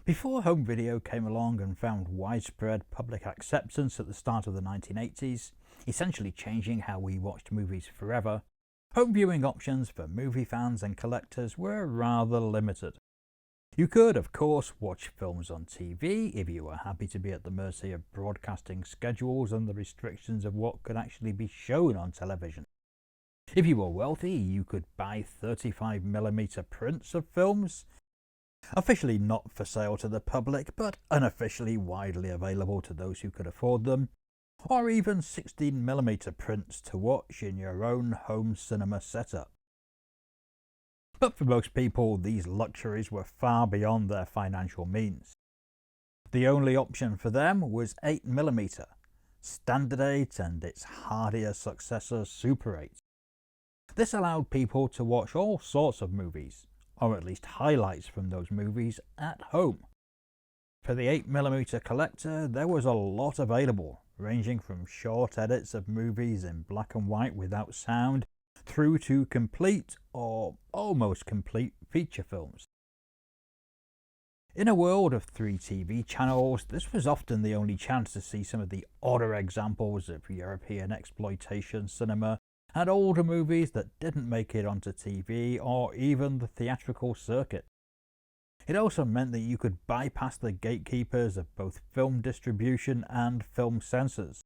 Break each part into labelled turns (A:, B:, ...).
A: Before home video came along and found widespread public acceptance at the start of the 1980s, essentially changing how we watched movies forever, home viewing options for movie fans and collectors were rather limited. You could, of course, watch films on TV if you were happy to be at the mercy of broadcasting schedules and the restrictions of what could actually be shown on television. If you were wealthy, you could buy 35mm prints of films, officially not for sale to the public, but unofficially widely available to those who could afford them, or even 16mm prints to watch in your own home cinema setup. But for most people, these luxuries were far beyond their financial means. The only option for them was 8mm, Standard 8 and its hardier successor Super 8. This allowed people to watch all sorts of movies, or at least highlights from those movies, at home. For the 8mm collector, there was a lot available, ranging from short edits of movies in black and white without sound, through to complete, or almost complete, feature films. In a world of 3 TV channels, this was often the only chance to see some of the odder examples of European exploitation cinema and older movies that didn't make it onto TV or even the theatrical circuit. It also meant that you could bypass the gatekeepers of both film distribution and film censors.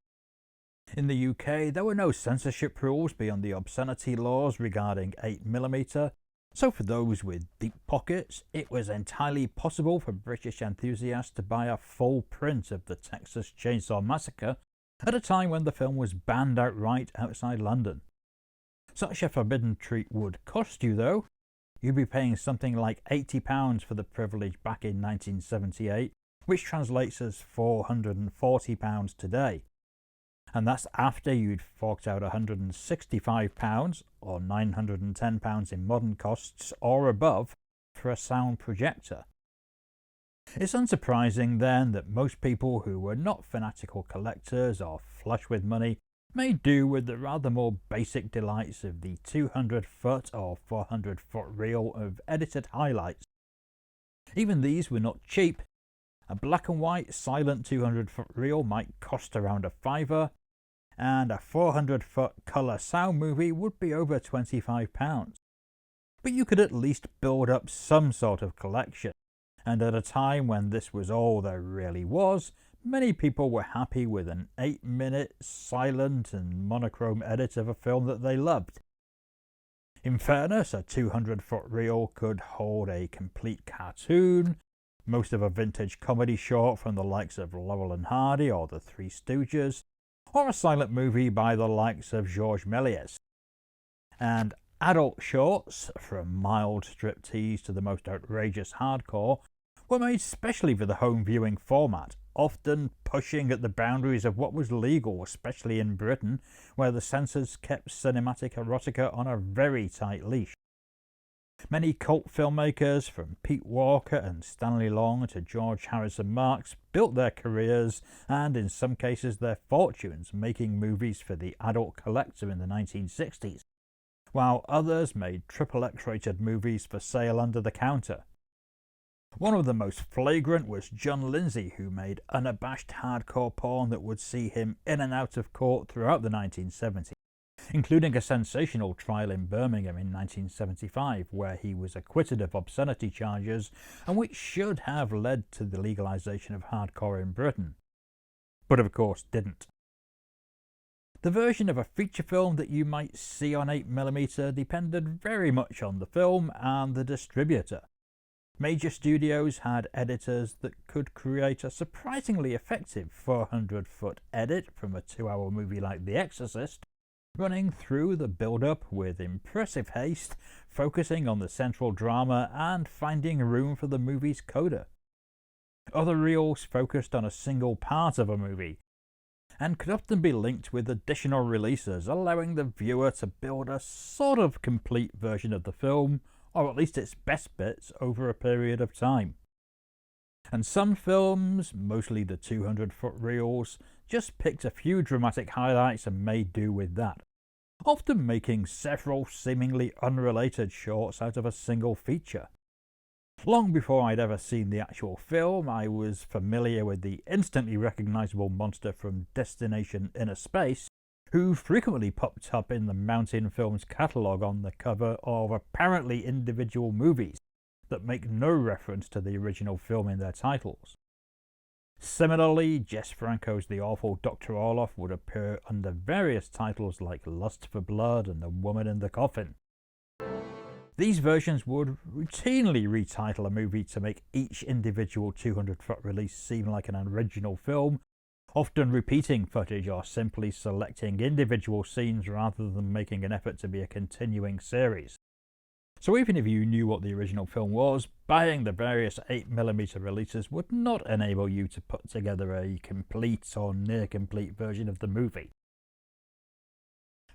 A: In the UK, there were no censorship rules beyond the obscenity laws regarding 8mm, so for those with deep pockets, it was entirely possible for British enthusiasts to buy a full print of the Texas Chainsaw Massacre at a time when the film was banned outright outside London. Such a forbidden treat would cost you, though. You'd be paying something like £80 for the privilege back in 1978, which translates as £440 today. And that's after you'd forked out £165, or £910 in modern costs, or above, for a sound projector. It's unsurprising, then, that most people who were not fanatical collectors or flush with money made do with the rather more basic delights of the 200-foot or 400-foot reel of edited highlights. Even these were not cheap. A black and white silent 200-foot reel might cost around a £5, and a 400-foot colour sound movie would be over £25. But you could at least build up some sort of collection, and at a time when this was all there really was, many people were happy with an 8-minute silent and monochrome edit of a film that they loved. In fairness, a 200-foot reel could hold a complete cartoon, most of a vintage comedy short from the likes of Laurel and Hardy or the Three Stooges, or a silent movie by the likes of Georges Méliès. And adult shorts, from mild striptease to the most outrageous hardcore, were made specially for the home viewing format, often pushing at the boundaries of what was legal, especially in Britain, where the censors kept cinematic erotica on a very tight leash. Many cult filmmakers, from Pete Walker and Stanley Long to George Harrison Marx, built their careers and, in some cases, their fortunes making movies for the adult collector in the 1960s, while others made triple X-rated movies for sale under the counter. One of the most flagrant was John Lindsay, who made unabashed hardcore porn that would see him in and out of court throughout the 1970s, including a sensational trial in Birmingham in 1975, where he was acquitted of obscenity charges and which should have led to the legalization of hardcore in Britain, but of course didn't. The version of a feature film that you might see on 8mm depended very much on the film and the distributor. Major studios had editors that could create a surprisingly effective 400-foot edit from a 2-hour movie like The Exorcist, running through the build-up with impressive haste, focusing on the central drama and finding room for the movie's coda. Other reels focused on a single part of a movie, and could often be linked with additional releases, allowing the viewer to build a sort of complete version of the film, or at least its best bits, over a period of time. And some films, mostly the 200-foot reels, just picked a few dramatic highlights and made do with that, often making several seemingly unrelated shorts out of a single feature. Long before I'd ever seen the actual film, I was familiar with the instantly recognizable monster from Destination Inner Space, who frequently popped up in the Mountain Films catalogue on the cover of apparently individual movies that make no reference to the original film in their titles. Similarly, Jess Franco's The Awful Dr. Orloff would appear under various titles like Lust for Blood and The Woman in the Coffin. These versions would routinely retitle a movie to make each individual 200-foot release seem like an original film, often repeating footage or simply selecting individual scenes rather than making an effort to be a continuing series. So even if you knew what the original film was, buying the various 8mm releases would not enable you to put together a complete or near-complete version of the movie.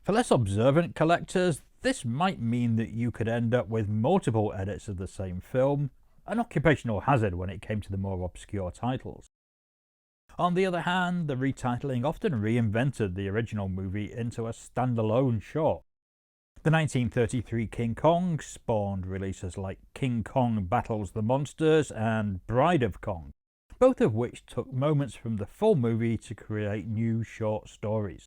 A: For less observant collectors, this might mean that you could end up with multiple edits of the same film, an occupational hazard when it came to the more obscure titles. On the other hand, the retitling often reinvented the original movie into a standalone short. The 1933 King Kong spawned releases like King Kong Battles the Monsters and Bride of Kong, both of which took moments from the full movie to create new short stories.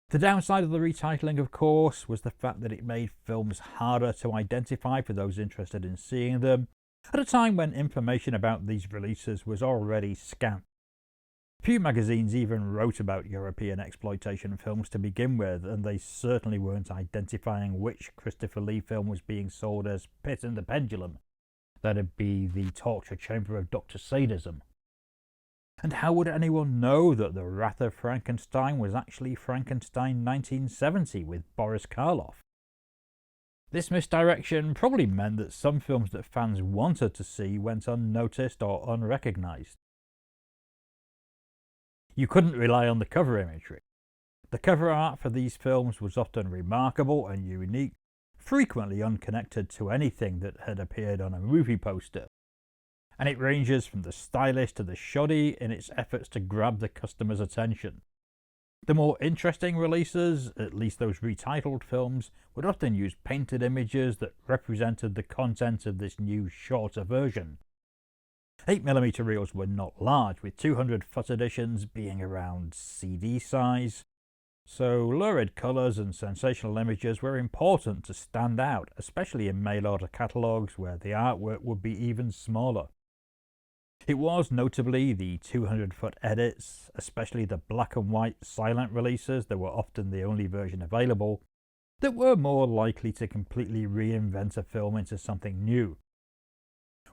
A: The downside of the retitling, of course, was the fact that it made films harder to identify for those interested in seeing them, at a time when information about these releases was already scant. Few magazines even wrote about European exploitation films to begin with, and they certainly weren't identifying which Christopher Lee film was being sold as Pit and the Pendulum. That'd be the torture chamber of Dr. Sadism. And how would anyone know that The Wrath of Frankenstein was actually Frankenstein 1970 with Boris Karloff? This misdirection probably meant that some films that fans wanted to see went unnoticed or unrecognized. You couldn't rely on the cover imagery. The cover art for these films was often remarkable and unique, frequently unconnected to anything that had appeared on a movie poster. And it ranges from the stylish to the shoddy in its efforts to grab the customer's attention. The more interesting releases, at least those retitled films, would often use painted images that represented the content of this new shorter version. 8mm reels were not large, with 200-foot editions being around CD size, so lurid colours and sensational images were important to stand out, especially in mail-order catalogues where the artwork would be even smaller. It was notably the 200-foot edits, especially the black and white silent releases that were often the only version available, that were more likely to completely reinvent a film into something new.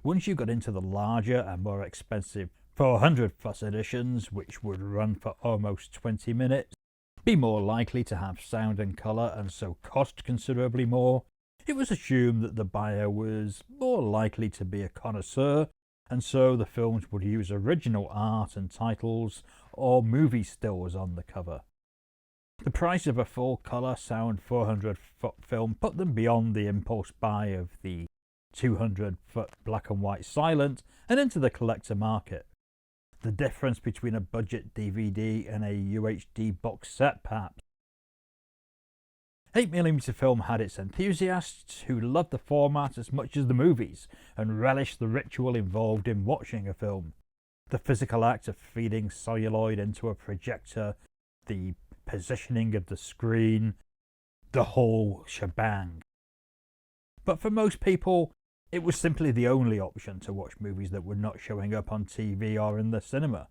A: Once you got into the larger and more expensive 400-foot editions, which would run for almost 20 minutes, be more likely to have sound and colour and so cost considerably more, it was assumed that the buyer was more likely to be a connoisseur, and so the films would use original art and titles or movie stills on the cover. The price of a full colour sound 400-foot film put them beyond the impulse buy of the 200-foot black and white silent and into the collector market. The difference between a budget DVD and a UHD box set, perhaps. 8mm film had its enthusiasts who loved the format as much as the movies and relished the ritual involved in watching a film. The physical act of feeding celluloid into a projector, the positioning of the screen, the whole shebang. But for most people, it was simply the only option to watch movies that were not showing up on TV or in the cinema.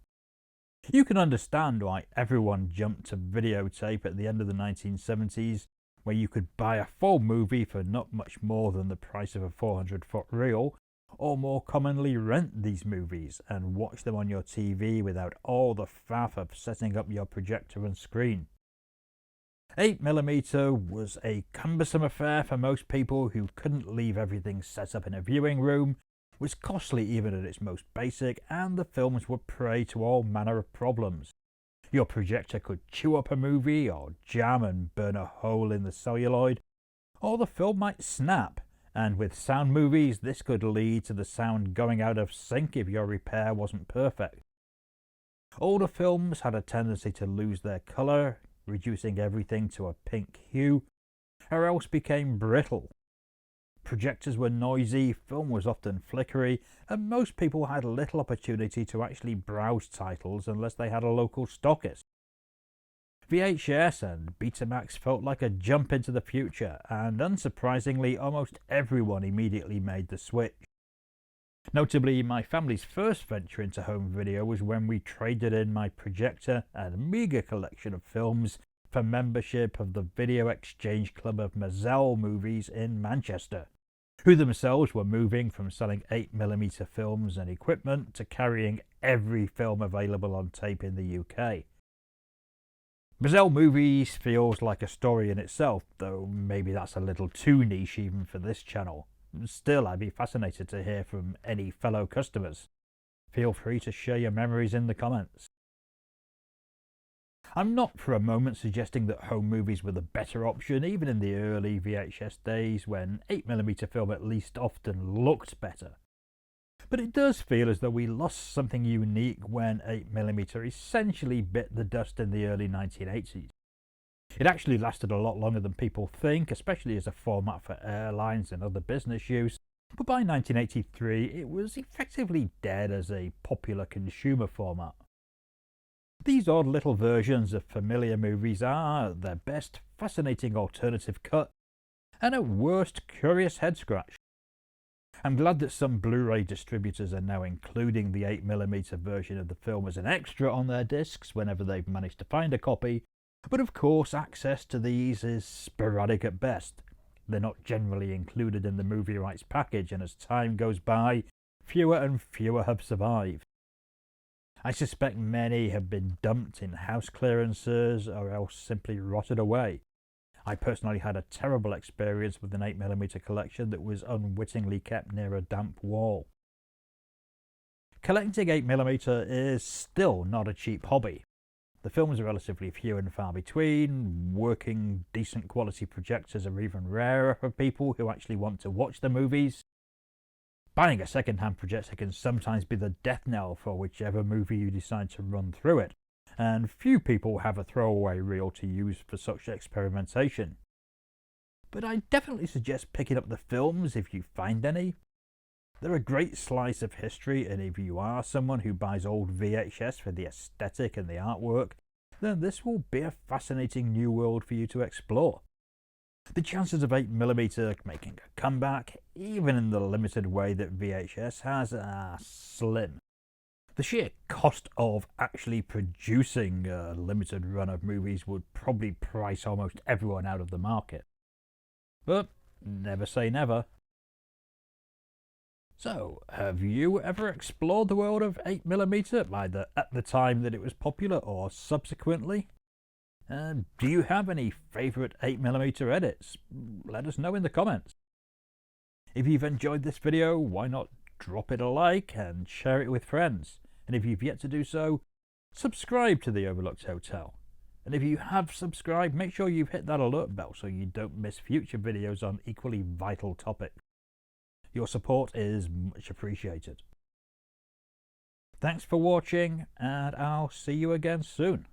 A: You can understand why everyone jumped to videotape at the end of the 1970s, where you could buy a full movie for not much more than the price of a 400-foot reel, or more commonly rent these movies and watch them on your TV without all the faff of setting up your projector and screen. 8mm was a cumbersome affair for most people who couldn't leave everything set up in a viewing room, was costly even at its most basic, and the films were prey to all manner of problems. Your projector could chew up a movie, or jam and burn a hole in the celluloid, or the film might snap, and with sound movies this could lead to the sound going out of sync if your repair wasn't perfect. Older films had a tendency to lose their colour, reducing everything to a pink hue, or else became brittle. Projectors were noisy, film was often flickery, and most people had little opportunity to actually browse titles unless they had a local stockist. VHS and Betamax felt like a jump into the future, and unsurprisingly, almost everyone immediately made the switch. Notably, my family's first venture into home video was when we traded in my projector and meagre collection of films for membership of the Video Exchange Club of Mazel Movies in Manchester, who themselves were moving from selling 8mm films and equipment to carrying every film available on tape in the UK. Mazel Movies feels like a story in itself, though maybe that's a little too niche even for this channel. Still, I'd be fascinated to hear from any fellow customers. Feel free to share your memories in the comments. I'm not for a moment suggesting that home movies were the better option, even in the early VHS days when 8mm film at least often looked better. But it does feel as though we lost something unique when 8mm essentially bit the dust in the early 1980s. It actually lasted a lot longer than people think, especially as a format for airlines and other business use, but by 1983 it was effectively dead as a popular consumer format. These odd little versions of familiar movies are, at their best, fascinating alternative cut, and at worst, curious head scratch. I'm glad that some Blu-ray distributors are now including the 8mm version of the film as an extra on their discs whenever they've managed to find a copy, but of course access to these is sporadic at best. They're not generally included in the movie rights package, and as time goes by, fewer and fewer have survived. I suspect many have been dumped in house clearances or else simply rotted away. I personally had a terrible experience with an 8mm collection that was unwittingly kept near a damp wall. Collecting 8mm is still not a cheap hobby. The films are relatively few and far between. Working, decent quality projectors are even rarer for people who actually want to watch the movies. Buying a second-hand projector can sometimes be the death knell for whichever movie you decide to run through it, and few people have a throwaway reel to use for such experimentation. But I definitely suggest picking up the films if you find any. They're a great slice of history, and if you are someone who buys old VHS for the aesthetic and the artwork, then this will be a fascinating new world for you to explore. The chances of 8mm making a comeback, even in the limited way that VHS has, are slim. The sheer cost of actually producing a limited run of movies would probably price almost everyone out of the market. But never say never. So, have you ever explored the world of 8mm, either at the time that it was popular or subsequently? Do you have any favourite 8mm edits? Let us know in the comments. If you've enjoyed this video, why not drop it a like and share it with friends? And if you've yet to do so, subscribe to the Overlooked Hotel. And if you have subscribed, make sure you've hit that alert bell so you don't miss future videos on equally vital topics. Your support is much appreciated. Thanks for watching, and I'll see you again soon.